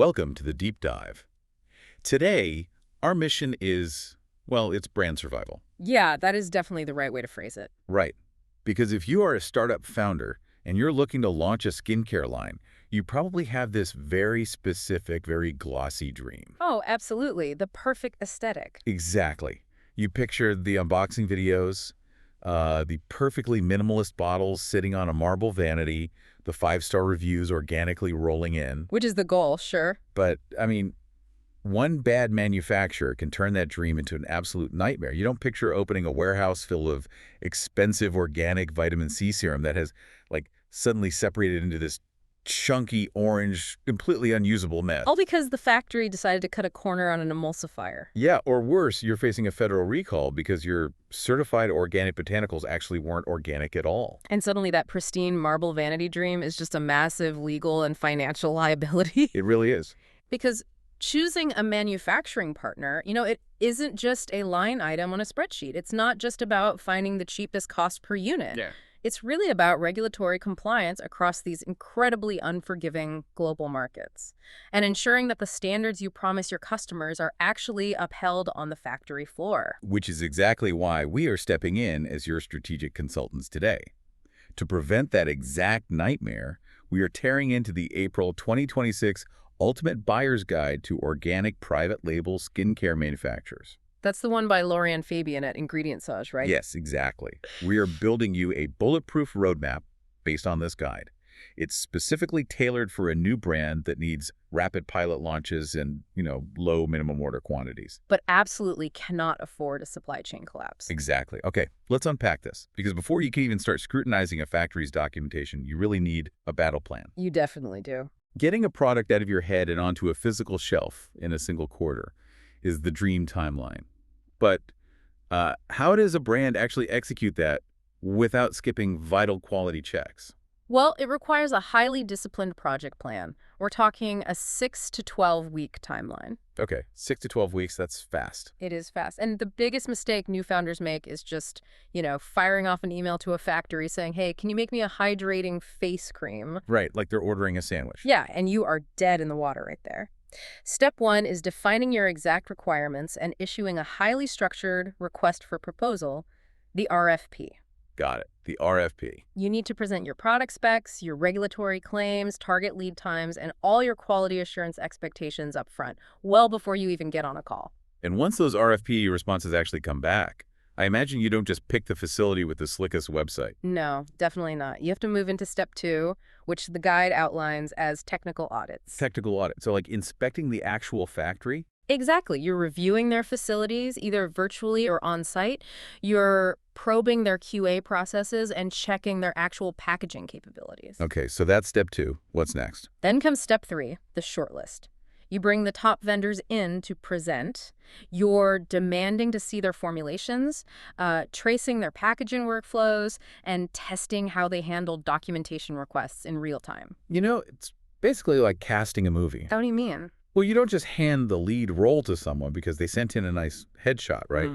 welcome to the Deep Dive. Today, our mission is, well, it's brand survival. Yeah, that is definitely the right way to phrase it. Right. Because if you are a startup founder and you're looking to launch a skincare line, you probably have this very specific, very glossy dream. Oh, absolutely. The perfect aesthetic. Exactly. You picture the unboxing videos, the perfectly minimalist bottles sitting on a marble vanity, the 5-star reviews organically rolling in. Which is the goal, sure. But, I mean, one bad manufacturer can turn that dream into an absolute nightmare. You don't picture opening a warehouse full of expensive organic vitamin C serum that has, like, suddenly separated into this chunky, orange, completely unusable mess. All because the factory decided to cut a corner on an emulsifier. Yeah, or worse, you're facing a federal recall because your certified organic botanicals actually weren't organic at all. And suddenly that pristine marble vanity dream is just a massive legal and financial liability. It really is. Because choosing a manufacturing partner, it isn't just a line item on a spreadsheet. It's not just about finding the cheapest cost per unit. Yeah. It's really about regulatory compliance across these incredibly unforgiving global markets and ensuring that the standards you promise your customers are actually upheld on the factory floor. Which is exactly why we are stepping in as your strategic consultants today. To prevent that exact nightmare, we are tearing into the April 2026 Ultimate Buyer's Guide to Organic Private Label Skincare Manufacturers. That's the one by Lorianne Fabian at Ingredientsage, right? Yes, exactly. We are building you a bulletproof roadmap based on this guide. It's specifically tailored for a new brand that needs rapid pilot launches and, low minimum order quantities. But absolutely cannot afford a supply chain collapse. Exactly. Okay, let's unpack this. Because before you can even start scrutinizing a factory's documentation, you really need a battle plan. You definitely do. Getting a product out of your head and onto a physical shelf in a single quarter is the dream timeline. But how does a brand actually execute that without skipping vital quality checks? Well, it requires a highly disciplined project plan. We're talking a 6 to 12-week timeline. Okay, 6 to 12 weeks, that's fast. It is fast. And the biggest mistake new founders make is just, firing off an email to a factory saying, hey, can you make me a hydrating face cream? Right, like they're ordering a sandwich. Yeah, and you are dead in the water right there. Step 1 is defining your exact requirements and issuing a highly structured request for proposal, the RFP. Got it, the RFP. You need to present your product specs, your regulatory claims, target lead times, and all your quality assurance expectations up front, well before you even get on a call. And once those RFP responses actually come back, I imagine you don't just pick the facility with the slickest website. No, definitely not. You have to move into step 2, which the guide outlines as technical audits. Technical audit. So like inspecting the actual factory? Exactly. You're reviewing their facilities, either virtually or on-site. You're probing their QA processes and checking their actual packaging capabilities. Okay, so that's step 2. What's next? Then comes step 3, the shortlist. You bring the top vendors in to present. You're demanding to see their formulations, tracing their packaging workflows, and testing how they handle documentation requests in real time. It's basically like casting a movie. How do you mean? Well, you don't just hand the lead role to someone because they sent in a nice headshot, right?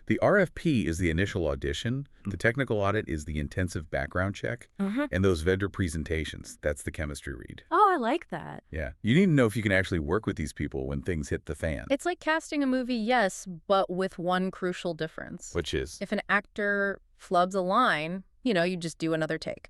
The RFP is the initial audition. The technical audit is the intensive background check. And those vendor presentations, that's the chemistry read. Oh, I like that. Yeah. You need to know if you can actually work with these people when things hit the fan. It's like casting a movie, yes, but with one crucial difference. Which is? If an actor flubs a line, you just do another take.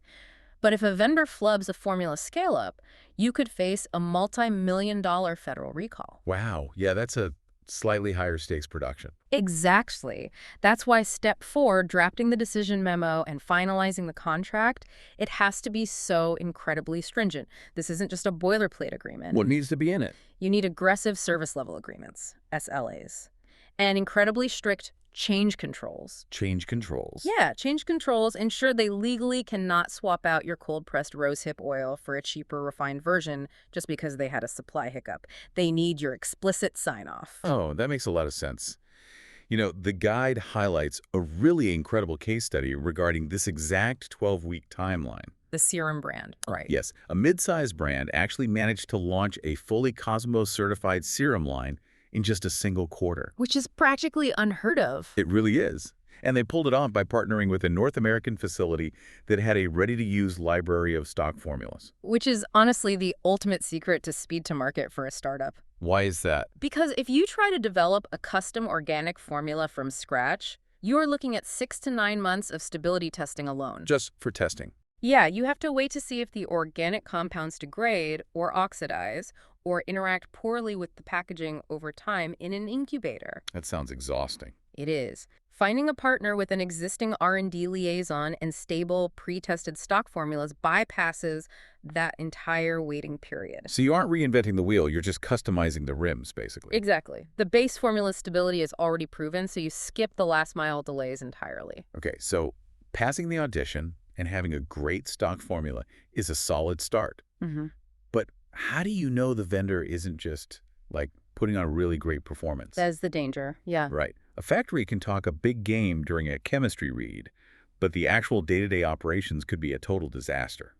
But if a vendor flubs a formula scale-up, you could face a multi-million-dollar federal recall. Wow. Yeah, that's a slightly higher stakes production. Exactly. That's why step 4, drafting the decision memo and finalizing the contract, it has to be so incredibly stringent. This isn't just a boilerplate agreement. What needs to be in it? You need aggressive service level agreements, SLAs, and incredibly strict change controls. Change controls. Yeah, change controls ensure they legally cannot swap out your cold-pressed rosehip oil for a cheaper refined version just because they had a supply hiccup. They need your explicit sign-off. Oh, that makes a lot of sense. The guide highlights a really incredible case study regarding this exact 12-week timeline. The serum brand, right? Yes, a mid-sized brand actually managed to launch a fully Cosmos-certified serum line in just a single quarter. Which is practically unheard of. It really is. And they pulled it off by partnering with a North American facility that had a ready-to-use library of stock formulas. Which is honestly the ultimate secret to speed to market for a startup. Why is that? Because if you try to develop a custom organic formula from scratch, you're looking at 6 to 9 months of stability testing alone. Just for testing. Yeah, you have to wait to see if the organic compounds degrade or oxidize or interact poorly with the packaging over time in an incubator. That sounds exhausting. It is. Finding a partner with an existing R&D liaison and stable, pre-tested stock formulas bypasses that entire waiting period. So you aren't reinventing the wheel, you're just customizing the rims, basically. Exactly. The base formula stability is already proven, so you skip the last-mile delays entirely. Okay, so passing the audition and having a great stock formula is a solid start. But how do you know the vendor isn't just, like, putting on a really great performance? That's the danger, yeah. Right. A factory can talk a big game during a chemistry read, but the actual day-to-day operations could be a total disaster.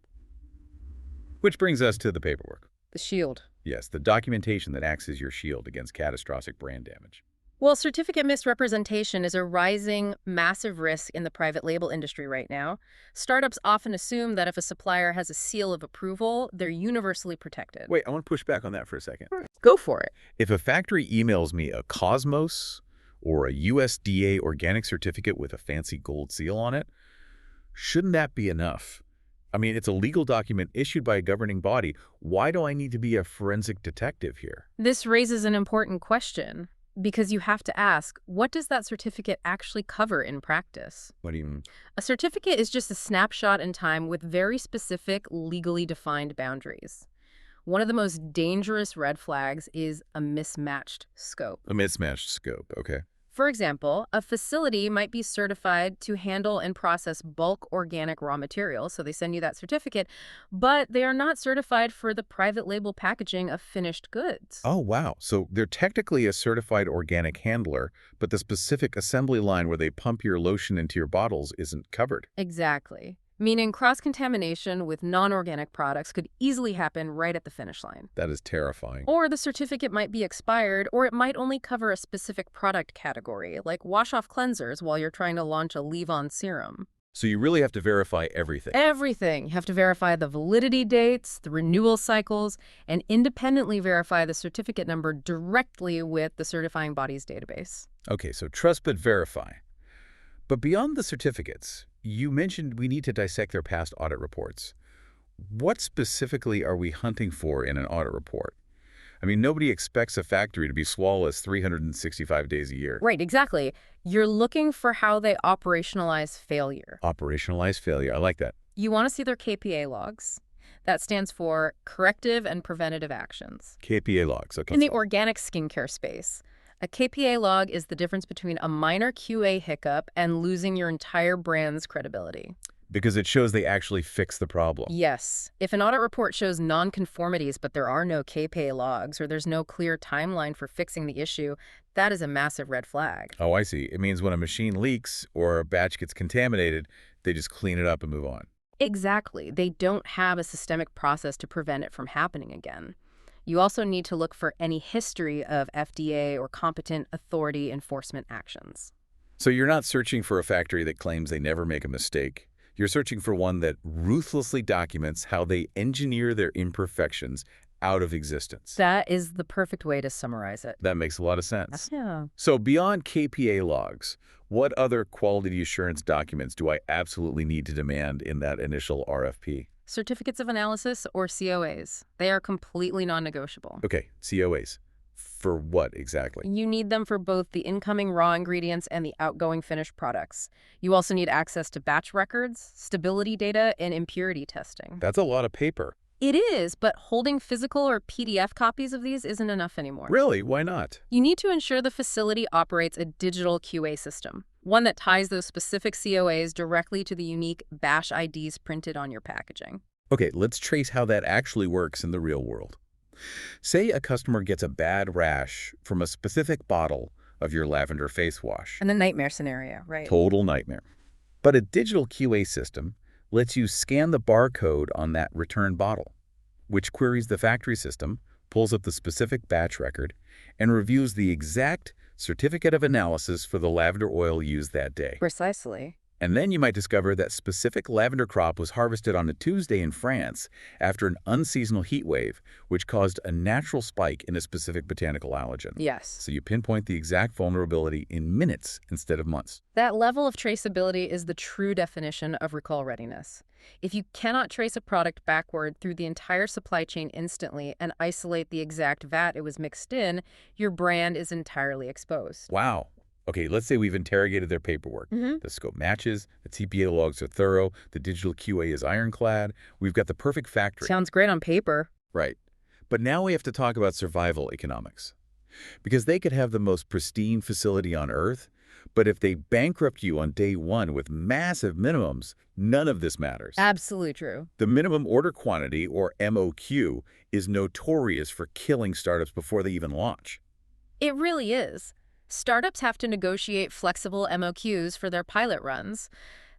Which brings us to the paperwork. The shield. Yes, the documentation that acts as your shield against catastrophic brand damage. Well, certificate misrepresentation is a rising, massive risk in the private label industry right now. Startups often assume that if a supplier has a seal of approval, they're universally protected. Wait, I want to push back on that for a second. Go for it. If a factory emails me a Cosmos or a USDA organic certificate with a fancy gold seal on it, shouldn't that be enough? I mean, it's a legal document issued by a governing body. Why do I need to be a forensic detective here? This raises an important question. Because you have to ask, what does that certificate actually cover in practice? What do you mean? A certificate is just a snapshot in time with very specific, legally defined boundaries. One of the most dangerous red flags is a mismatched scope. A mismatched scope, okay. For example, a facility might be certified to handle and process bulk organic raw materials, so they send you that certificate, but they are not certified for the private label packaging of finished goods. Oh, wow. So they're technically a certified organic handler, but the specific assembly line where they pump your lotion into your bottles isn't covered. Exactly. Meaning cross-contamination with non-organic products could easily happen right at the finish line. That is terrifying. Or the certificate might be expired, or it might only cover a specific product category, like wash-off cleansers while you're trying to launch a leave-on serum. So you really have to verify everything. Everything. You have to verify the validity dates, the renewal cycles, and independently verify the certificate number directly with the certifying body's database. Okay, so trust but verify. But beyond the certificates, you mentioned we need to dissect their past audit reports. What specifically are we hunting for in an audit report? I mean, nobody expects a factory to be flawless 365 days a year. Right, exactly. You're looking for how they operationalize failure. Operationalize failure. I like that. You want to see their KPA logs. That stands for corrective and preventative actions. KPA logs. Okay. In the organic skincare space, a KPA log is the difference between a minor QA hiccup and losing your entire brand's credibility. Because it shows they actually fixed the problem. Yes. If an audit report shows non-conformities, but there are no KPA logs or there's no clear timeline for fixing the issue, that is a massive red flag. Oh, I see. It means when a machine leaks or a batch gets contaminated, they just clean it up and move on. Exactly. They don't have a systemic process to prevent it from happening again. You also need to look for any history of FDA or competent authority enforcement actions. So you're not searching for a factory that claims they never make a mistake. You're searching for one that ruthlessly documents how they engineer their imperfections out of existence. That is the perfect way to summarize it. That makes a lot of sense. Yeah. So beyond KPA logs, what other quality assurance documents do I absolutely need to demand in that initial RFP? Certificates of analysis, or COAs. They are completely non-negotiable. Okay, COAs. For what exactly? You need them for both the incoming raw ingredients and the outgoing finished products. You also need access to batch records, stability data, and impurity testing. That's a lot of paper. It is, but holding physical or PDF copies of these isn't enough anymore. Really? Why not? You need to ensure the facility operates a digital QA system, one that ties those specific COAs directly to the unique batch IDs printed on your packaging. Okay, let's trace how that actually works in the real world. Say a customer gets a bad rash from a specific bottle of your lavender face wash. And a nightmare scenario, right? Total nightmare. But a digital QA system lets you scan the barcode on that return bottle, which queries the factory system, pulls up the specific batch record, and reviews the exact certificate of analysis for the lavender oil used that day. Precisely. And then you might discover that specific lavender crop was harvested on a Tuesday in France after an unseasonal heat wave, which caused a natural spike in a specific botanical allergen. Yes. So you pinpoint the exact vulnerability in minutes instead of months. That level of traceability is the true definition of recall readiness. If you cannot trace a product backward through the entire supply chain instantly and isolate the exact vat it was mixed in, your brand is entirely exposed. Wow. Okay, let's say we've interrogated their paperwork. The scope matches, the TPA logs are thorough, the digital QA is ironclad. We've got the perfect factory. Sounds great on paper. Right. But now we have to talk about survival economics. Because they could have the most pristine facility on Earth, but if they bankrupt you on day one with massive minimums, none of this matters. Absolutely true. The minimum order quantity, or MOQ, is notorious for killing startups before they even launch. It really is. Startups have to negotiate flexible MOQs for their pilot runs.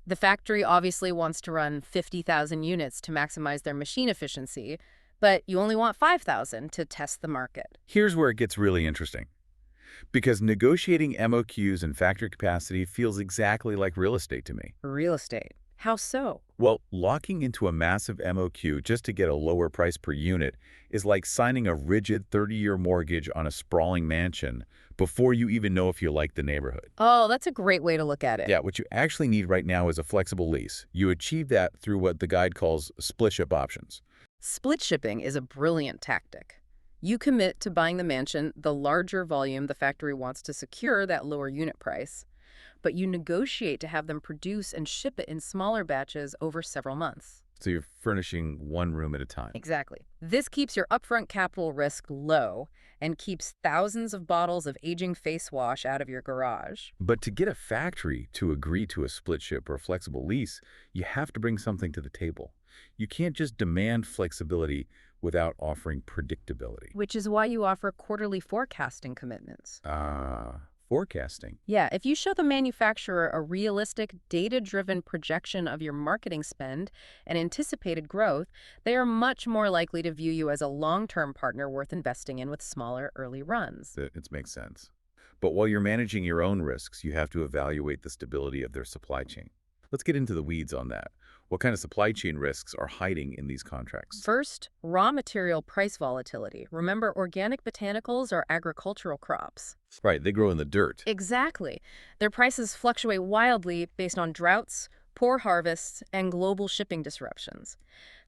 The factory obviously wants to run 50,000 units to maximize their machine efficiency, but you only want 5,000 to test the market. Here's where it gets really interesting. Because negotiating MOQs and factory capacity feels exactly like real estate to me. Real estate. How so? Well, locking into a massive MOQ just to get a lower price per unit is like signing a rigid 30-year mortgage on a sprawling mansion before you even know if you like the neighborhood. Oh, that's a great way to look at it. Yeah, what you actually need right now is a flexible lease. You achieve that through what the guide calls split ship options. Split shipping is a brilliant tactic. You commit to buying the mansion the larger volume the factory wants to secure that lower unit price, but you negotiate to have them produce and ship it in smaller batches over several months. So you're furnishing one room at a time. Exactly. This keeps your upfront capital risk low and keeps thousands of bottles of aging face wash out of your garage. But to get a factory to agree to a split ship or flexible lease, you have to bring something to the table. You can't just demand flexibility without offering predictability. Which is why you offer quarterly forecasting commitments. Forecasting. Yeah, if you show the manufacturer a realistic, data-driven projection of your marketing spend and anticipated growth, they are much more likely to view you as a long-term partner worth investing in with smaller, early runs. It makes sense. But while you're managing your own risks, you have to evaluate the stability of their supply chain. Let's get into the weeds on that. What kind of supply chain risks are hiding in these contracts? First, raw material price volatility. Remember, organic botanicals are agricultural crops. Right, they grow in the dirt. Exactly. Their prices fluctuate wildly based on droughts, poor harvests, and global shipping disruptions.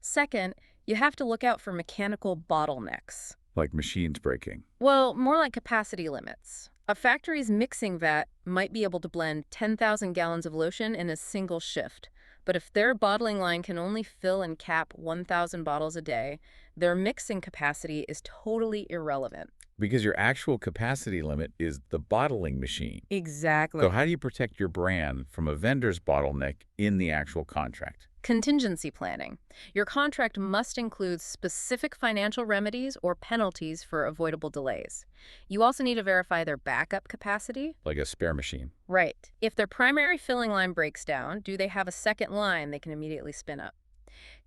Second, you have to look out for mechanical bottlenecks. Like machines breaking. Well, more like capacity limits. A factory's mixing vat might be able to blend 10,000 gallons of lotion in a single shift. But if their bottling line can only fill and cap 1,000 bottles a day, their mixing capacity is totally irrelevant. Because your actual capacity limit is the bottling machine. Exactly. So how do you protect your brand from a vendor's bottleneck in the actual contract? Contingency planning. Your contract must include specific financial remedies or penalties for avoidable delays. You also need to verify their backup capacity. Like a spare machine. Right. If their primary filling line breaks down, do they have a second line they can immediately spin up?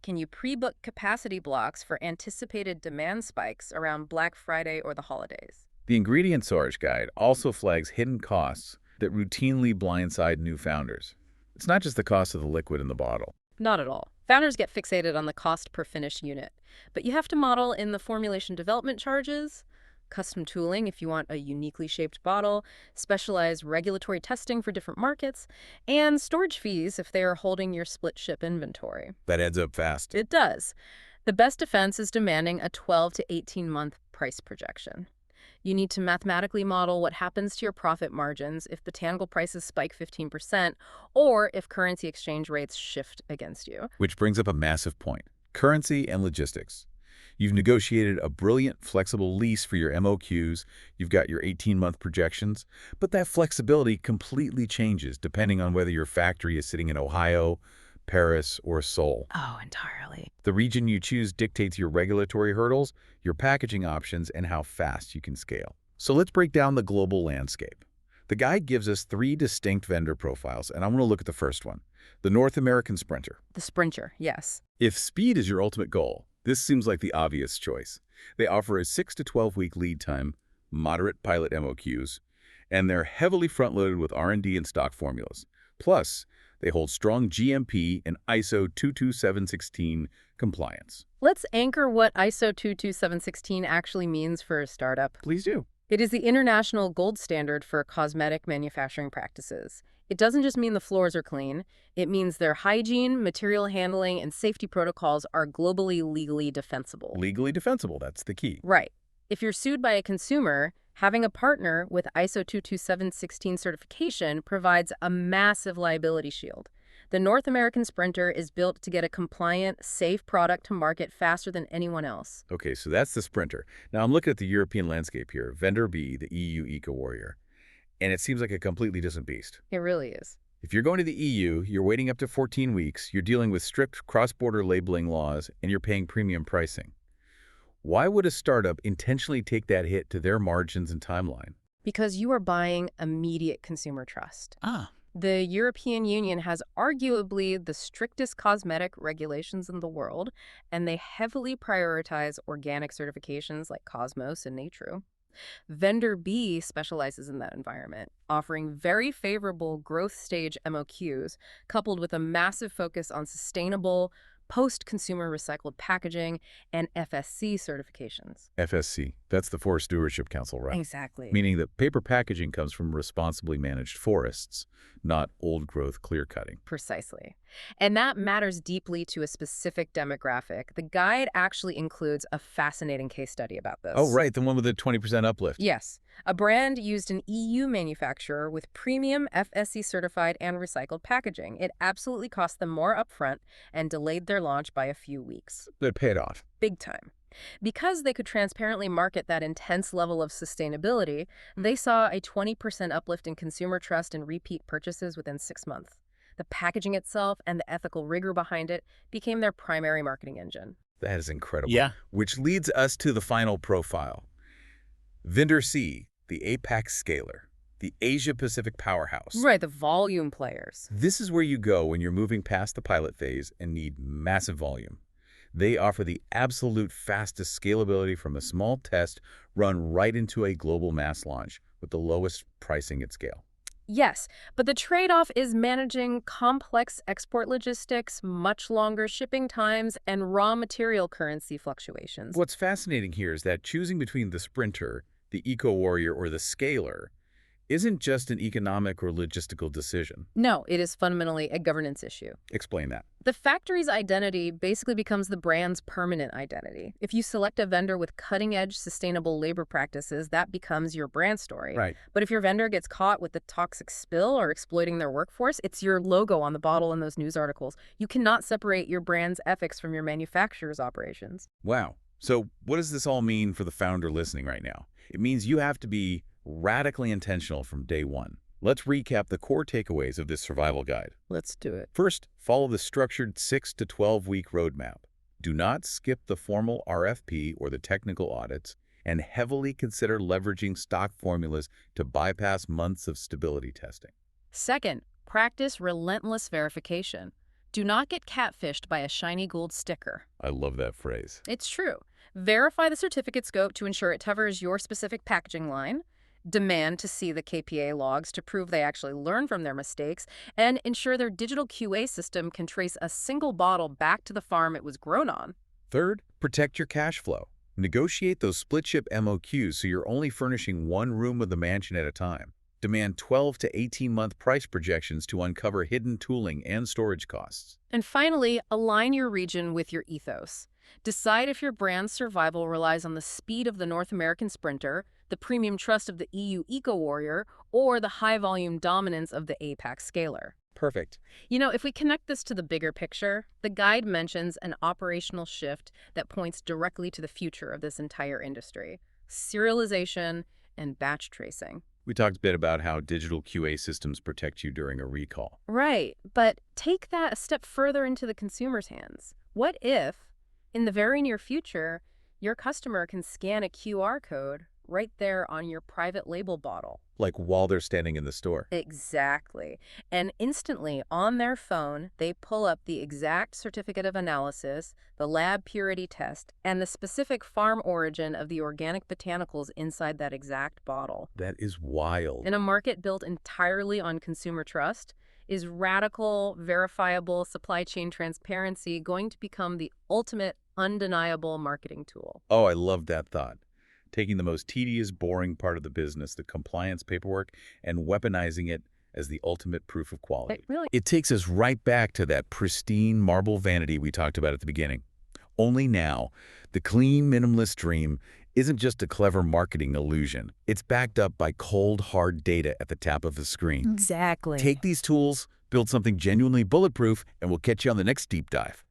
Can you pre-book capacity blocks for anticipated demand spikes around Black Friday or the holidays? The Ingredientsage guide also flags hidden costs that routinely blindside new founders. It's not just the cost of the liquid in the bottle. Not at all. Founders get fixated on the cost per finished unit, but you have to model in the formulation development charges, custom tooling if you want a uniquely shaped bottle, specialized regulatory testing for different markets, and storage fees if they are holding your split ship inventory. That adds up fast. It does. The best defense is demanding a 12 to 18-month price projection. You need to mathematically model what happens to your profit margins if botanical prices spike 15% or if currency exchange rates shift against you. Which brings up a massive point. Currency and logistics. You've negotiated a brilliant flexible lease for your MOQs, you've got your 18-month projections, but that flexibility completely changes depending on whether your factory is sitting in Ohio, Paris, or Seoul. Oh, entirely. The region you choose dictates your regulatory hurdles, your packaging options, and how fast you can scale. So let's break down the global landscape. The guide gives us 3 distinct vendor profiles, and I want to look at the first one, the North American Sprinter. The Sprinter, yes. If speed is your ultimate goal, this seems like the obvious choice. They offer a 6 to 12 week lead time, moderate pilot MOQs, And they're heavily front-loaded with R&D and stock formulas. Plus, they hold strong GMP and ISO 22716 compliance. Let's anchor what ISO 22716 actually means for a startup. Please do. It is the international gold standard for cosmetic manufacturing practices. It doesn't just mean the floors are clean. It means their hygiene, material handling, and safety protocols are globally legally defensible. Legally defensible, that's the key. Right. If you're sued by a consumer, having a partner with ISO 22716 certification provides a massive liability shield. The North American Sprinter is built to get a compliant, safe product to market faster than anyone else. Okay, so that's the Sprinter. Now I'm looking at the European landscape here. Vendor B, the EU Eco-Warrior. And it seems like a completely different beast. It really is. If you're going to the EU, you're waiting up to 14 weeks, you're dealing with strict cross-border labeling laws, and you're paying premium pricing. Why would a startup intentionally take that hit to their margins and timeline? Because you are buying immediate consumer trust. Ah. The European Union has arguably the strictest cosmetic regulations in the world, and they heavily prioritize organic certifications like Cosmos and Natru. Vendor B specializes in that environment, offering very favorable growth stage MOQs, coupled with a massive focus on sustainable, post-consumer recycled packaging, and FSC certifications. FSC, that's the Forest Stewardship Council, right? Exactly. Meaning that paper packaging comes from responsibly managed forests, not old-growth clear-cutting. Precisely. And that matters deeply to a specific demographic. The guide actually includes a fascinating case study about this. Oh, right, the one with the 20% uplift. Yes. A brand used an EU manufacturer with premium FSC certified and recycled packaging. It absolutely cost them more upfront and delayed their launch by a few weeks. But it paid off. Big time. Because they could transparently market that intense level of sustainability, they saw a 20% uplift in consumer trust and repeat purchases within 6 months. The packaging itself and the ethical rigor behind it became their primary marketing engine. That is incredible. Yeah. Which leads us to the final profile. Vendor C, the APAC scaler, the Asia-Pacific powerhouse. Right, the volume players. This is where you go when you're moving past the pilot phase and need massive volume. They offer the absolute fastest scalability from a small test run right into a global mass launch with the lowest pricing at scale. Yes, but the trade-off is managing complex export logistics, much longer shipping times, and raw material currency fluctuations. What's fascinating here is that choosing between the Sprinter, the Eco-Warrior, or the Scaler isn't just an economic or logistical decision. No, it is fundamentally a governance issue. Explain that. The factory's identity basically becomes the brand's permanent identity. If you select a vendor with cutting-edge sustainable labor practices, that becomes your brand story. Right. But if your vendor gets caught with the toxic spill or exploiting their workforce, it's your logo on the bottle in those news articles. You cannot separate your brand's ethics from your manufacturer's operations. Wow. So what does this all mean for the founder listening right now? It means you have to be radically intentional from day one. Let's recap the core takeaways of this survival guide. Let's do it. First, follow the structured 6 to 12-week roadmap. Do not skip the formal RFP or the technical audits, and heavily consider leveraging stock formulas to bypass months of stability testing. Second, practice relentless verification. Do not get catfished by a shiny gold sticker. I love that phrase. It's true. Verify the certificate scope to ensure it covers your specific packaging line. Demand to see the KPA logs to prove they actually learned from their mistakes, and ensure their digital QA system can trace a single bottle back to the farm it was grown on. Third, protect your cash flow. Negotiate those split ship MOQs so you're only furnishing one room of the mansion at a time. Demand 12 to 18-month price projections to uncover hidden tooling and storage costs. And finally, align your region with your ethos. Decide if your brand's survival relies on the speed of the North American Sprinter, the premium trust of the EU Eco-Warrior, or the high-volume dominance of the APAC Scaler. Perfect. You know, if we connect this to the bigger picture, the guide mentions an operational shift that points directly to the future of this entire industry: serialization and batch tracing. We talked a bit about how digital QA systems protect you during a recall. Right, but take that a step further into the consumer's hands. What if, in the very near future, your customer can scan a QR code right there on your private label bottle? like while they're standing in the store. Exactly. And instantly, on their phone, they pull up the exact certificate of analysis, the lab purity test, and the specific farm origin of the organic botanicals inside that exact bottle. That is wild. In a market built entirely on consumer trust, is radical, verifiable supply chain transparency going to become the ultimate, undeniable marketing tool? Oh, I love that thought. Taking the most tedious, boring part of the business, the compliance paperwork, and weaponizing it as the ultimate proof of quality. It takes us right back to that pristine marble vanity we talked about at the beginning. Only now, the clean, minimalist dream isn't just a clever marketing illusion. It's backed up by cold, hard data at the tap of a screen. Exactly. Take these tools, build something genuinely bulletproof, and we'll catch you on the next deep dive.